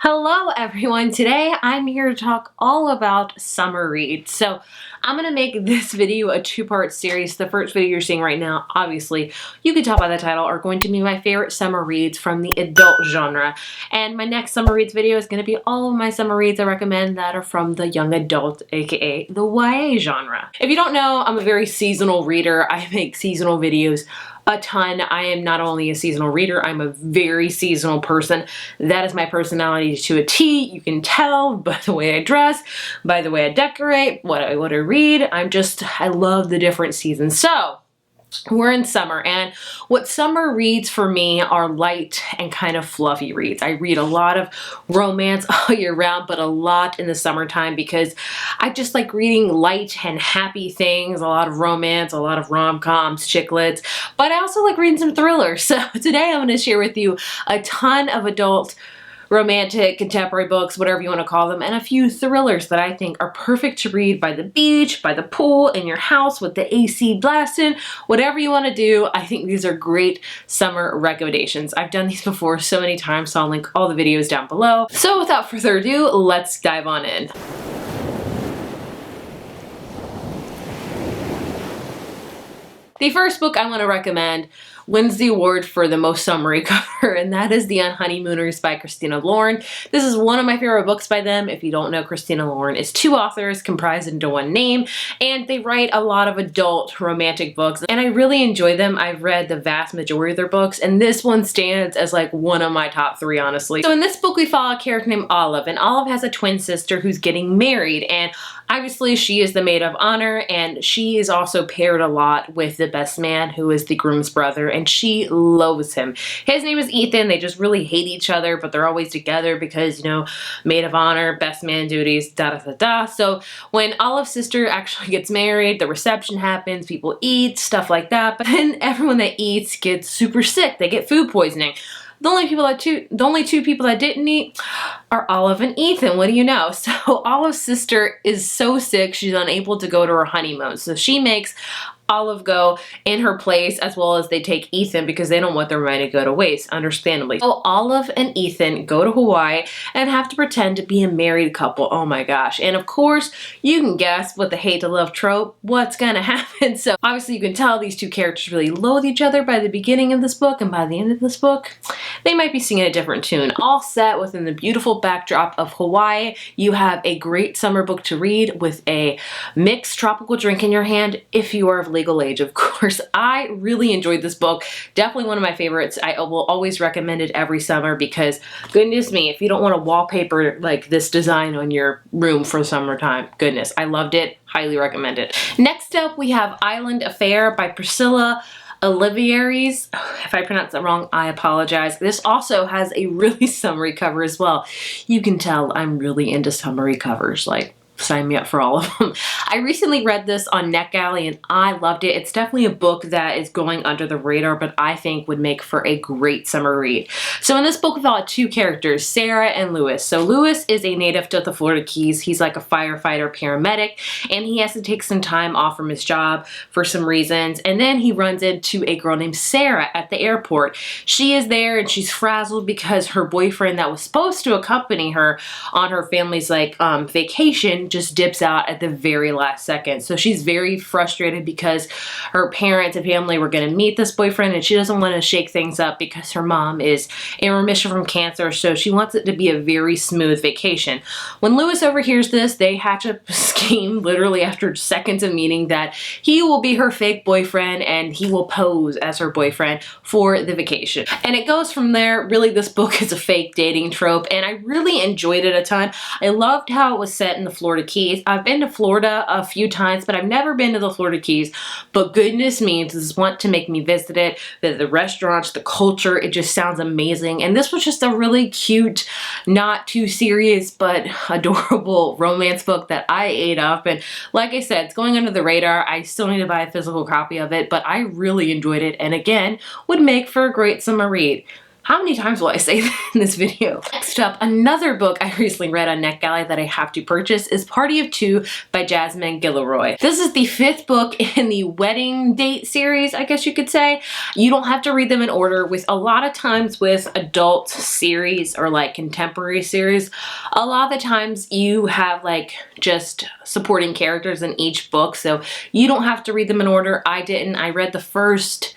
Hello everyone, today I'm here to talk all about summer reads. So I'm going to make this video a two-part series. The first video you're seeing right now, obviously, you can tell by the title, are going to be my favorite summer reads from the adult genre. And my next summer reads video is going to be all of my summer reads I recommend that are from the young adult, aka the YA genre. If you don't know, I'm a very seasonal reader. I make seasonal videos a ton. I am not only a seasonal reader, I'm a very seasonal person. That is my personality to a T. You can tell by the way I dress, by the way I decorate, what I read. I love the different seasons. So we're in summer, and what summer reads for me are light and kind of fluffy reads. I read a lot of romance all year round, but a lot in the summertime because I just like reading light and happy things, a lot of romance, a lot of rom-coms, chick lit, but I also like reading some thrillers. So today I'm going to share with you a ton of adult romantic, contemporary books, whatever you want to call them, and a few thrillers that I think are perfect to read by the beach, by the pool, in your house with the AC blasting, whatever you want to do. I think these are great summer recommendations. I've done these before so many times, so I'll link all the videos down below. So without further ado, let's dive on in. The first book I want to recommend wins the award for the most summery cover, and that is The Unhiding Moonroof by Christina Lauren. This is one of my favorite books by them. If you don't know, Christina Lauren is two authors comprised into one name, and they write a lot of adult romantic books, and I really enjoy them. I've read the vast majority of their books, and this one stands as like one of my top three, honestly. So in this book, we follow a character named Olive, and Olive has a twin sister who's getting married, and obviously she is the maid of honor, and she is also paired a lot with the best man, who is the groom's brother, and she loathes him. His name is Ethan. They just really hate each other, but they're always together because, you know, maid of honor, best man duties, da-da-da-da. So when Olive's sister actually gets married, the reception happens, people eat, stuff like that, but then everyone that eats gets super sick. They get food poisoning. The only two people that didn't eat are Olive and Ethan. What do you know? So Olive's sister is so sick, she's unable to go to her honeymoon. So she makes Olive go in her place, as well as they take Ethan because they don't want their money to go to waste, understandably. So Olive and Ethan go to Hawaii and have to pretend to be a married couple. Oh my gosh. And of course, you can guess with the hate to love trope, what's gonna happen. So obviously you can tell these two characters really loathe each other by the beginning of this book, and by the end of this book, they might be singing a different tune. All set within the beautiful backdrop of Hawaii. You have a great summer book to read with a mixed tropical drink in your hand if you are of legal age, of course. I really enjoyed this book. Definitely one of my favorites. I will always recommend it every summer because goodness me, if you don't want to wallpaper like this design on your room for summertime, goodness, I loved it. Highly recommend it. Next up, we have Island Affair by Priscilla Oliveries. If I pronounce that wrong, I apologize. This also has a really summery cover as well. You can tell I'm really into summery covers. Like, sign me up for all of them. I recently read this on NetGalley and I loved it. It's definitely a book that is going under the radar, but I think would make for a great summer read. So in this book, we follow two characters, Sarah and Lewis. So Lewis is a native to the Florida Keys. He's like a firefighter paramedic, and he has to take some time off from his job for some reasons. And then he runs into a girl named Sarah at the airport. She is there and she's frazzled because her boyfriend that was supposed to accompany her on her family's like vacation just dips out at the very last second. So she's very frustrated because her parents and family were going to meet this boyfriend, and she doesn't want to shake things up because her mom is in remission from cancer, so she wants it to be a very smooth vacation. When Lewis overhears this, they hatch up a scheme literally after seconds of meeting that he will be her fake boyfriend and he will pose as her boyfriend for the vacation. And it goes from there. Really, this book is a fake dating trope, and I really enjoyed it a ton. I loved how it was set in the Florida Keys. I've been to Florida a few times, but I've never been to the Florida Keys. But goodness me, does this want to make me visit it. The restaurants, the culture, it just sounds amazing. And this was just a really cute, not too serious, but adorable romance book that I ate up. And like I said, it's going under the radar. I still need to buy a physical copy of it, but I really enjoyed it. And again, would make for a great summer read. How many times will I say that in this video? Next up, another book I recently read on NetGalley that I have to purchase is Party of Two by Jasmine Guillory. This is the 5th book in the wedding date series, I guess you could say. You don't have to read them in order. With a lot of times with adult series or like contemporary series, a lot of the times you have like just supporting characters in each book, so you don't have to read them in order. I didn't. I read the first...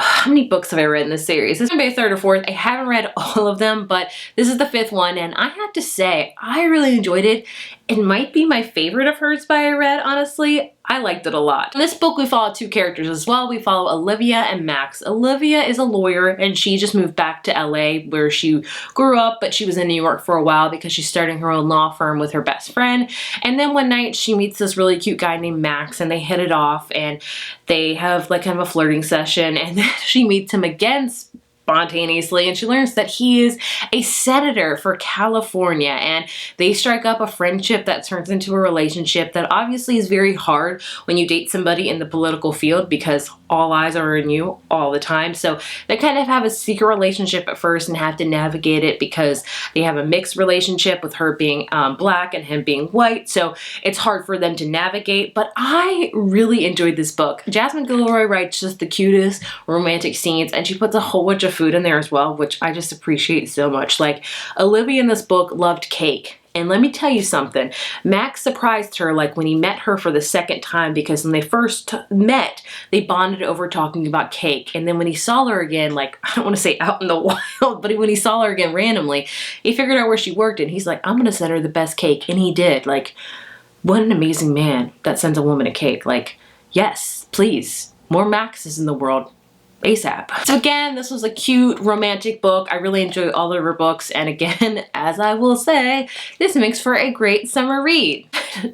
How many books have I read in this series? This is gonna be a 3rd or 4th. I haven't read all of them, but this is the 5th one, and I have to say, I really enjoyed it. It might be my favorite of hers by I read, honestly. I liked it a lot. In this book, we follow 2 characters as well. We follow Olivia and Max. Olivia is a lawyer, and she just moved back to LA where she grew up, but she was in New York for a while because she's starting her own law firm with her best friend. And then one night she meets this really cute guy named Max, and they hit it off, and they have like kind of a flirting session, and then she meets him again spontaneously, and she learns that he is a senator for California, and they strike up a friendship that turns into a relationship that obviously is very hard when you date somebody in the political field because all eyes are on you all the time. So they kind of have a secret relationship at first and have to navigate it because they have a mixed relationship with her being black and him being white, so it's hard for them to navigate. But I really enjoyed this book. Jasmine Guillory writes just the cutest romantic scenes, and she puts a whole bunch of food in there as well, which I just appreciate so much. Like, Olivia in this book loved cake. And let me tell you something, Max surprised her like when he met her for the 2nd time, because when they first met, they bonded over talking about cake. And then when he saw her again, like, I don't want to say out in the wild, but when he saw her again randomly, he figured out where she worked and he's like, I'm going to send her the best cake. And he did. Like, what an amazing man that sends a woman a cake. Like, yes, please, more Maxes in the world. ASAP. So again, this was a cute romantic book. I really enjoy all of her books, and again, as I will say, this makes for a great summer read.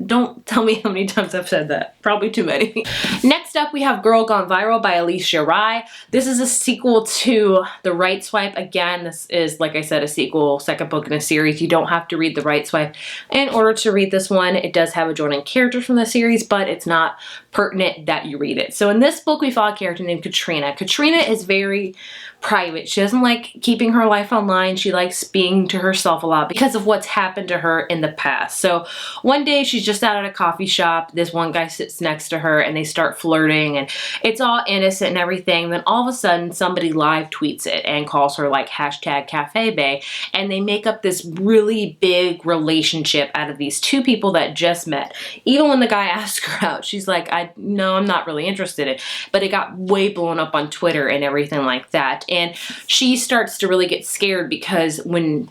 Don't tell me how many times I've said that. Probably too many. Next up, we have Girl Gone Viral by Alicia Rai. This is a sequel to The Right Swipe. Again, this is, like I said, a sequel, 2nd book in a series. You don't have to read The Right Swipe in order to read this one. It does have adjoining characters from the series, but it's not pertinent that you read it. So in this book, we follow a character named Katrina. Katrina is very private. She doesn't like keeping her life online. She likes being to herself a lot because of what's happened to her in the past. So one day she's just out at a coffee shop. This one guy sits next to her and they start flirting, and it's all innocent and everything. Then all of a sudden somebody live tweets it and calls her like #CafeBae, and they make up this really big relationship out of these 2 people that just met. Even when the guy asked her out, she's like, no, I'm not really interested in it. But it got way blown up on Twitter and everything like that. And she starts to really get scared because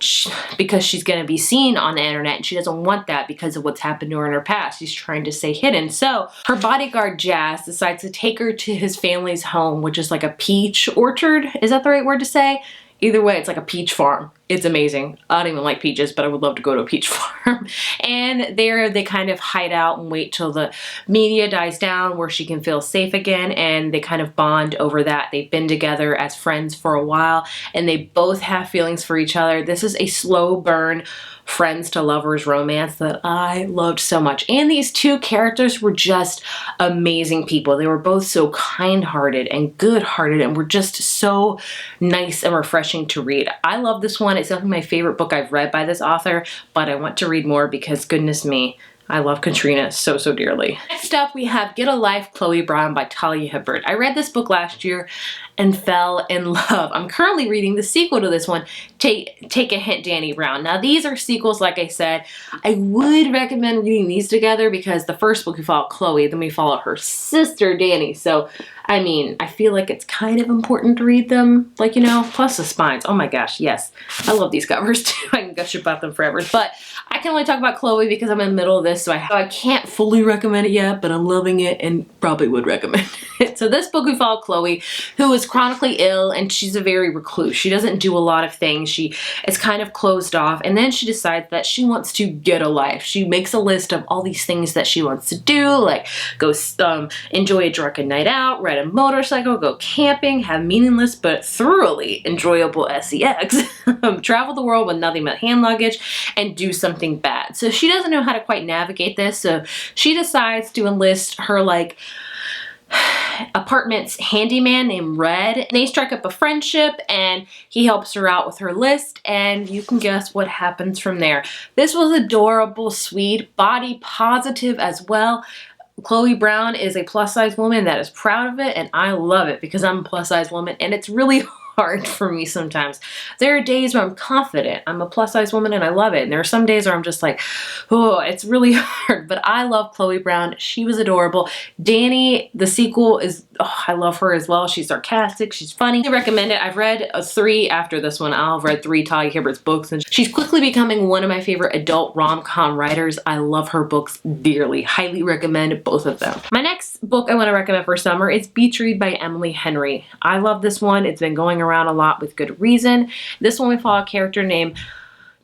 she's going to be seen on the internet, and she doesn't want that because of what's happened to her in her past. She's trying to stay hidden. So her bodyguard Jazz decides to take her to his family's home, which is like a peach orchard. Is that the right word to say? Either way, it's like a peach farm. It's amazing. I don't even like peaches, but I would love to go to a peach farm. And there they kind of hide out and wait till the media dies down where she can feel safe again, and they kind of bond over that. They've been together as friends for a while, and they both have feelings for each other. This is a slow burn friends to lovers romance that I loved so much. And these 2 characters were just amazing people. They were both so kind-hearted and good-hearted and were just so nice and refreshing to read. I love this one. It's definitely my favorite book I've read by this author, but I want to read more because goodness me, I love Katrina so, so dearly. Next up, we have Get a Life, Chloe Brown by Talia Hibbert. I read this book last year and fell in love. I'm currently reading the sequel to this one, Take a Hint, Dani Brown. Now, these are sequels, like I said. I would recommend reading these together because the first book we follow Chloe, then we follow her sister, Dani. So, I mean, I feel like it's kind of important to read them, like, you know, plus the spines. Oh my gosh, yes. I love these covers too. I can gush about them forever. But I can only talk about Chloe because I'm in the middle of this, so I can't fully recommend it yet, but I'm loving it and probably would recommend it. So this book we follow Chloe, who is chronically ill, and she's a very recluse. She doesn't do a lot of things. She is kind of closed off, and then she decides that she wants to get a life. She makes a list of all these things that she wants to do, like go enjoy a drunken night out, ride a motorcycle, go camping, have meaningless but thoroughly enjoyable sex, travel the world with nothing but hand luggage, and do something bad. So she doesn't know how to quite navigate this, so she decides to enlist her, like, apartment's handyman named Red. They strike up a friendship and he helps her out with her list, and you can guess what happens from there. This was adorable, sweet, body positive as well. Chloe Brown is a plus size woman that is proud of it, and I love it because I'm a plus size woman, and it's really hard for me sometimes. There are days where I'm confident. I'm a plus size woman and I love it. And there are some days where I'm just like, oh, it's really hard. But I love Chloe Brown. She was adorable. Dani, the sequel is, oh, I love her as well. She's sarcastic. She's funny. I recommend it. I've read 3 after this one. I've read 3 Talia Hibbert's books, and she's quickly becoming one of my favorite adult rom-com writers. I love her books dearly. Highly recommend both of them. My next book I want to recommend for summer is Beach Read by Emily Henry. I love this one. It's been going around a lot with good reason. This one we follow a character named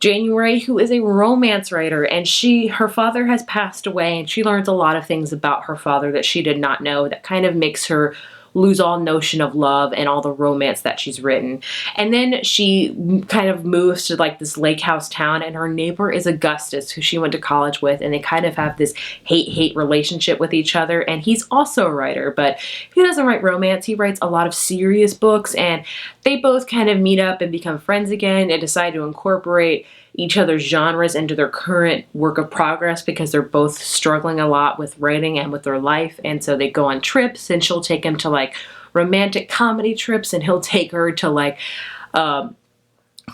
January, who is a romance writer, and her father has passed away, and she learns a lot of things about her father that she did not know that kind of makes her lose all notion of love and all the romance that she's written. And then she kind of moves to like this lake house town, and her neighbor is Augustus, who she went to college with, and they kind of have this hate-hate relationship with each other. And he's also a writer, but he doesn't write romance. He writes a lot of serious books, and they both kind of meet up and become friends again and decide to incorporate each other's genres into their current work of progress because they're both struggling a lot with writing and with their life. And so they go on trips, and she'll take him to like romantic comedy trips, and he'll take her to like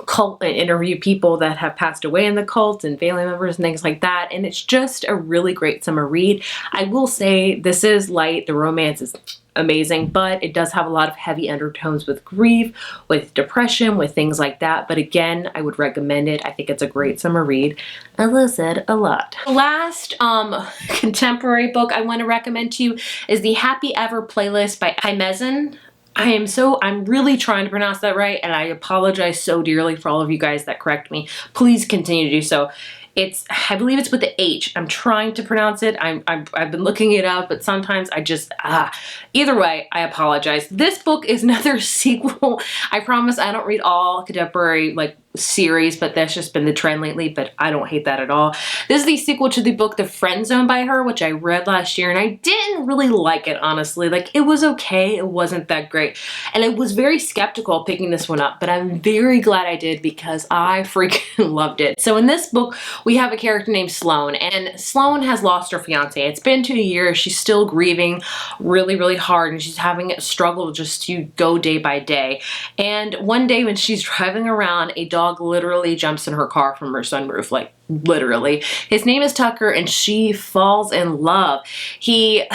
cult and interview people that have passed away in the cult and family members and things like that. And it's just a really great summer read. I will say this is light. The romance is amazing, but it does have a lot of heavy undertones with grief, with depression, with things like that. But again, I would recommend it. I think it's a great summer read, as I said a lot. The last contemporary book I want to recommend to you is the Happy Ever playlist by Imezin. I'm really trying to pronounce that right, and I apologize so dearly for all of you guys that correct me. Please continue to do so. I believe it's with the H. I'm trying to pronounce it. I've been looking it up, but sometimes I just, Either way, I apologize. This book is another sequel. I promise I don't read all contemporary, like, series, but that's just been the trend lately, but I don't hate that at all. This is the sequel to the book The Friend Zone by her, which I read last year, and I didn't really like it, honestly. Like, it was okay. It wasn't that great. And I was very skeptical picking this one up, but I'm very glad I did because I freaking loved it. So in this book, we have a character named Sloane, and Sloane has lost her fiance. It's been 2 years. She's still grieving really, really hard, and she's having a struggle just to go day by day. And one day when she's driving around, a dog literally jumps in her car from her sunroof, like literally. His name is Tucker, and she falls in love. She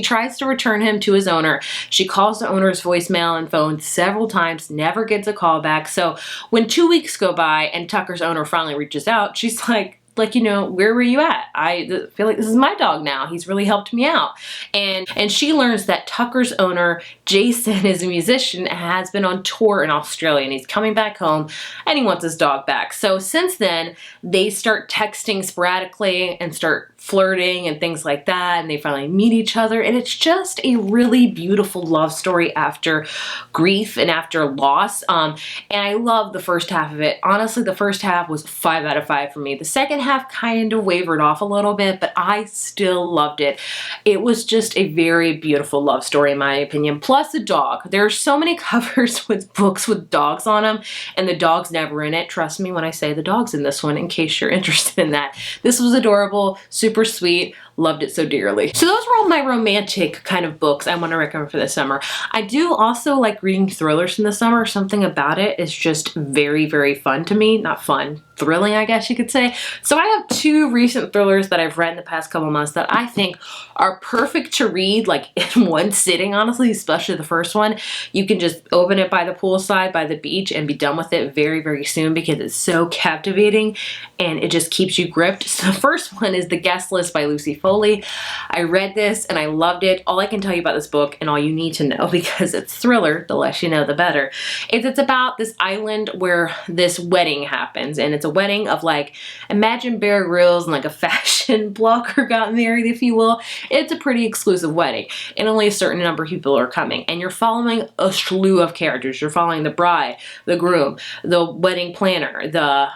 tries to return him to his owner. She calls the owner's voicemail and phone several times, never gets a call back. So when 2 weeks go by and Tucker's owner finally reaches out, she's like, you know, where were you at? I feel like this is my dog now. He's really helped me out. And she learns that Tucker's owner, Jason, is a musician and has been on tour in Australia, and he's coming back home and he wants his dog back. So since then, they start texting sporadically and start flirting and things like that, and they finally meet each other, and it's just a really beautiful love story after grief and after loss. And I love the first half of it. Honestly, the first half was 5 out of 5 for me. The second half kind of wavered off a little bit, but I still loved it. It was just a very beautiful love story in my opinion. Plus a dog. There are so many covers with books with dogs on them, and the dog's never in it. Trust me when I say the dog's in this one, in case you're interested in that. This was adorable, super sweet, loved it so dearly. So those were all my romantic kind of books I want to recommend for the summer. I do also like reading thrillers in the summer. Something about it is just very, very fun to me. Not fun, thrilling, I guess you could say. So I have 2 recent thrillers that I've read in the past couple months that I think are perfect to read like in one sitting, honestly, especially the first one. You can just open it by the poolside, by the beach, and be done with it very, very soon because it's so captivating and it just keeps you gripped. So the first one is The Guest List by Lucy Foley. I read this and I loved it. All I can tell you about this book, and all you need to know because it's thriller, the less you know the better, is it's about this island where this wedding happens, and it's a wedding of like, imagine Bear Grylls and like a fashion blogger got married, if you will. It's a pretty exclusive wedding, and only a certain number of people are coming, and you're following a slew of characters. You're following the bride, the groom, the wedding planner, the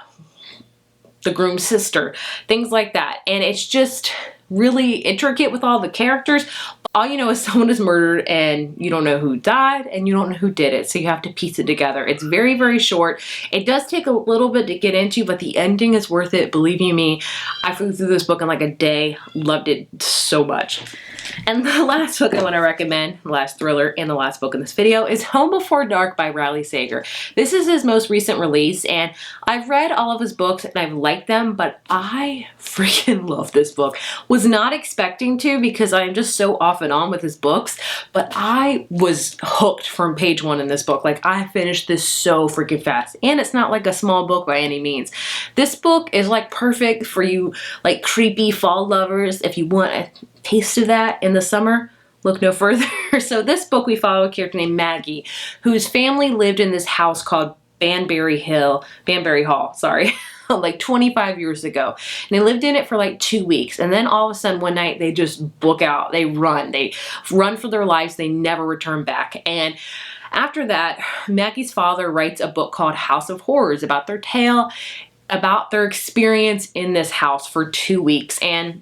groom's sister, things like that. And it's just really intricate with all the characters. All you know is someone is murdered and you don't know who died and you don't know who did it. So you have to piece it together. It's very, very short. It does take a little bit to get into, but the ending is worth it. Believe you me, I flew through this book in like a day. Loved it so much. And the last book I want to recommend, the last thriller and the last book in this video, is Home Before Dark by Riley Sager. This is his most recent release, and I've read all of his books and I've liked them, but I freaking love this book. Was not expecting to because I'm just so off and on with his books, but I was hooked from page one in this book. Like, I finished this so freaking fast, and it's not like a small book by any means. This book is like perfect for you, like creepy fall lovers. If you want a taste of that in the summer, look no further. So this book, we follow a character named Maggie, whose family lived in this house called Banbury Hall, sorry, like 25 years ago. And they lived in it for like 2 weeks. And then all of a sudden one night they just book out, they run for their lives. They never return back. And after that, Maggie's father writes a book called House of Horrors about their tale, about their experience in this house for 2 weeks. And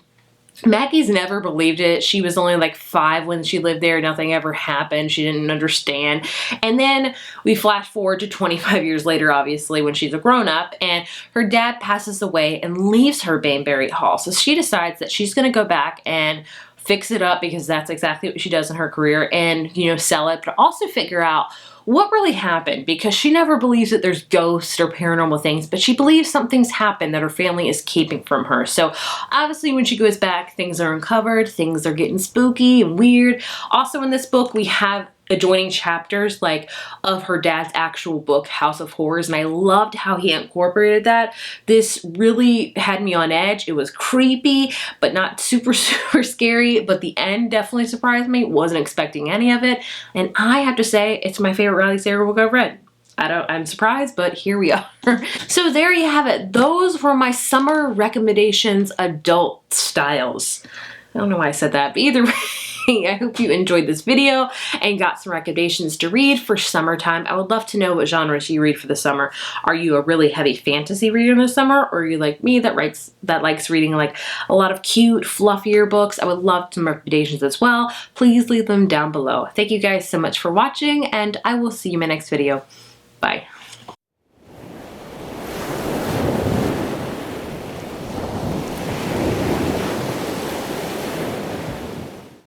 Maggie's never believed it. She was only like 5 when she lived there. Nothing ever happened. She didn't understand. And then we flash forward to 25 years later, obviously, when she's a grown-up, and her dad passes away and leaves her Banbury Hall. So she decides that she's going to go back and fix it up, because that's exactly what she does in her career, and, you know, sell it, but also figure out what really happened, because she never believes that there's ghosts or paranormal things, but she believes something's happened that her family is keeping from her. So obviously when she goes back, things are uncovered, things are getting spooky and weird. Also in this book, we have adjoining chapters like of her dad's actual book, House of Horrors, and I loved how he incorporated that. This really had me on edge. It was creepy, but not super, super scary, but the end definitely surprised me. Wasn't expecting any of it, and I have to say, it's my favorite Riley Sager book I've read. I'm surprised, but here we are. So there you have it. Those were my summer recommendations, adult styles. I don't know why I said that, but either way, I hope you enjoyed this video and got some recommendations to read for summertime. I would love to know what genres you read for the summer. Are you a really heavy fantasy reader in the summer, or are you like me that likes reading like a lot of cute, fluffier books? I would love some recommendations as well. Please leave them down below. Thank you guys so much for watching, and I will see you in my next video. Bye.